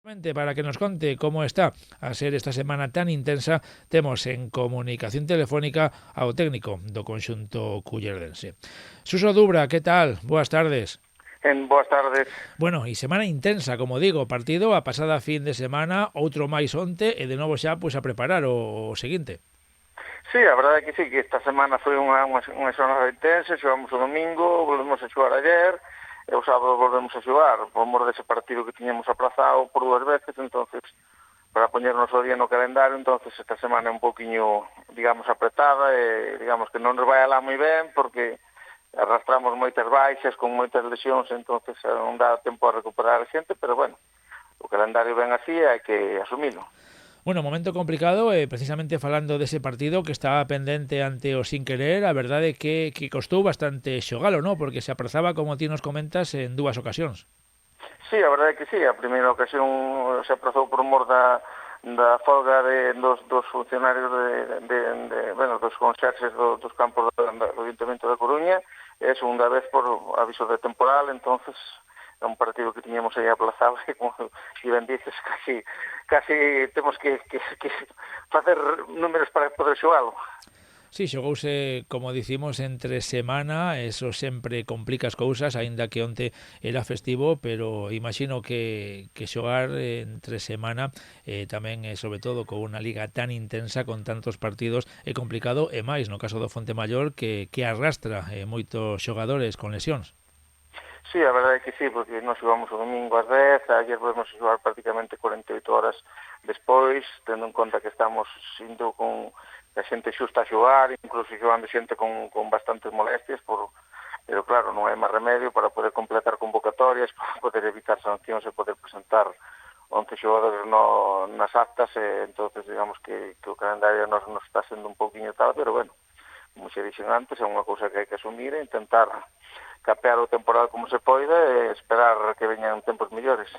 Para que nos conte como está a ser esta semana tan intensa, temos en comunicación telefónica ao técnico do conxunto cullerdense. Suso Dubra, que tal? Boas tardes. Boas tardes. Bueno, e semana intensa, como digo, partido a pasada fin de semana, outro máis onte e de novo xa pois a preparar o seguinte. Sí, a verdade é que sí, que esta semana foi unha xornada intensa, xogamos o domingo, volvemos a xogar ayer, e o sábado volvemos a xogar, por mor dese partido que tiñamos aplazado por dúas veces, entonces para poñernos o día no calendario, entonces esta semana é un poquinho, digamos, apretada, e digamos que non nos vai alá moi ben, porque arrastramos moitas baixas, con moitas lesións, entonces non dá tempo a recuperar a xente, pero bueno, o calendario ven así e hai que asumilo. Bueno, momento complicado, precisamente falando dese partido que estaba pendente ante o Sin Querer, a verdade é que costou bastante xogalo, non? Porque se aprazaba, como ti nos comentas, en dúas ocasións. Sí, a verdade é que sí, a primeira ocasión se aprazou por mor da folga dos funcionarios dos conserxes dos campos do Ayuntamento da Coruña, e a segunda vez por aviso de temporal, entonces é un partido que tiñamos aí aplazado e, como ben dices, casi temos que facer números para poder xogalo. Sí, xogouse, como dicimos, entre semana, eso sempre complica as cousas, aínda que onte era festivo, pero imagino que xogar entre semana tamén, sobre todo, con unha liga tan intensa, con tantos partidos, é complicado, e máis no caso do Fontemayor, que arrastra moitos xogadores con lesións. Sí, a verdade é que sí, porque nós xogamos o domingo ás 10, ayer volvemos a xogar prácticamente 48 horas despois, tendo en conta que estamos indo con a xente xusta a xogar, incluso xogando xente con bastantes molestias, pero claro, non hai máis remedio para poder completar convocatorias, para poder evitar sancións e poder presentar 11 xogadores nas actas, entonces digamos que o calendario nos está sendo un pouquinho tal, pero bueno, como se dixen antes, é unha cousa que hai que asumir e intentar capear o temporal como se poida e esperar que veñan tempos mellores.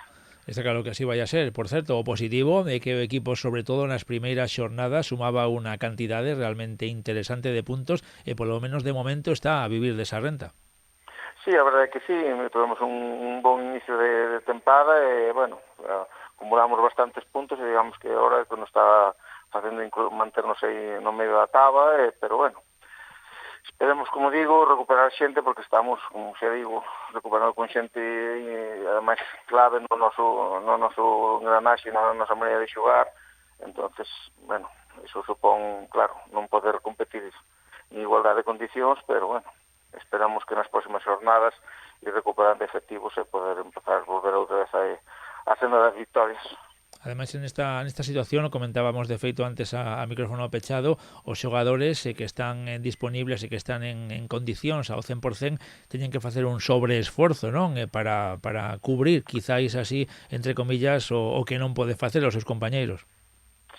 Está claro que así vai a ser. Por certo, o positivo é que o equipo, sobre todo nas primeiras xornadas, sumaba unha cantidade realmente interesante de puntos e polo menos de momento está a vivir desa renta. Sí, a verdade é que sí, tivemos un bon inicio de tempada e, bueno, acumulamos bastantes puntos e digamos que agora que nos está facendo manternos aí no medio da taba, pero bueno, esperemos, como digo, recuperar xente, porque estamos, como xa digo, recuperando con xente ademais clave no noso engranaxe, na nosa maneira de xogar. Entonces, bueno, iso supón, claro, non poder competir en igualdade de condicións, pero bueno, esperamos que nas próximas jornadas ir recuperando efectivos e poder empezar a volver outra vez a senda das victorias. Ademais, nesta situación, o comentábamos de feito antes a micrófono pechado, os xogadores que están disponibles e que están en condicións ao 100% teñen que facer un sobreesforzo, non? Para cubrir, quizáis así, entre comillas, o que non pode facer os seus compañeiros.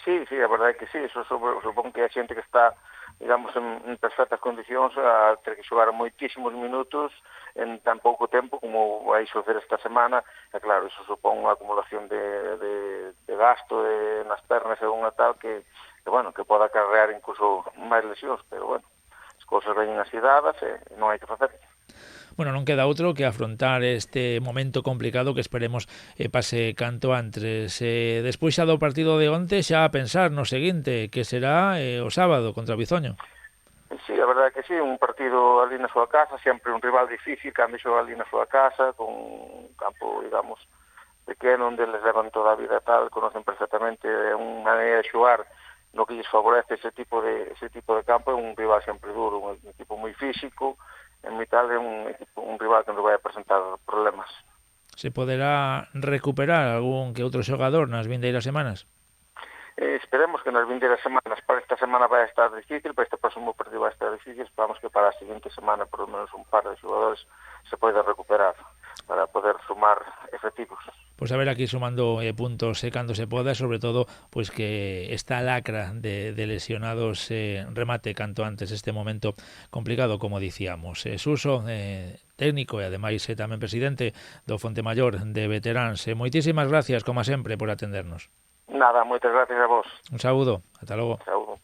Sí, a verdade é que sí, eso supón que a xente que está, digamos, en perfectas condicións a ter que xogar moitísimos minutos en tan pouco tempo como vai suceder esta semana, e claro, eso supón unha acumulación de gasto nas pernas e unha tal que bueno, que poda acarrear incluso máis lesións, pero bueno, as cousas veñen así dadas e non hai que facer. Bueno, non queda outro que afrontar este momento complicado que esperemos pase canto antes. Despois xa do partido de onte, xa a pensar no seguinte, que será o sábado contra Bizoño. Sí, a verdade é que sí, un partido ali na súa casa, sempre un rival difícil, cando xoga ali na súa casa, con un campo, digamos, pequeno, onde les levan toda a vida tal, conocen perfectamente unha maneira de xogar no que lles favorece ese tipo de campo, é un rival sempre duro, un equipo moi físico, en mitad é un rival que nos vai a presentar problemas. Se poderá recuperar algún que outro xogador nas vindeiras semanas? Esperemos que nas vindeiras semanas, para esta semana vai estar difícil, para este próximo partido vai estar difícil, esperamos que para a seguinte semana por lo menos un par de xogadores se poida recuperar para poder sumar efectivos. Pois a ver aquí sumando puntos cando se poda, sobre todo pois que esta lacra de lesionados remate canto antes este momento complicado, como dicíamos. Suso, técnico e ademais tamén presidente do Fontemayor de Veteráns, moitísimas gracias, como sempre, por atendernos. Nada, moitas gracias a vos. Un saúdo, ata logo. Saúdo.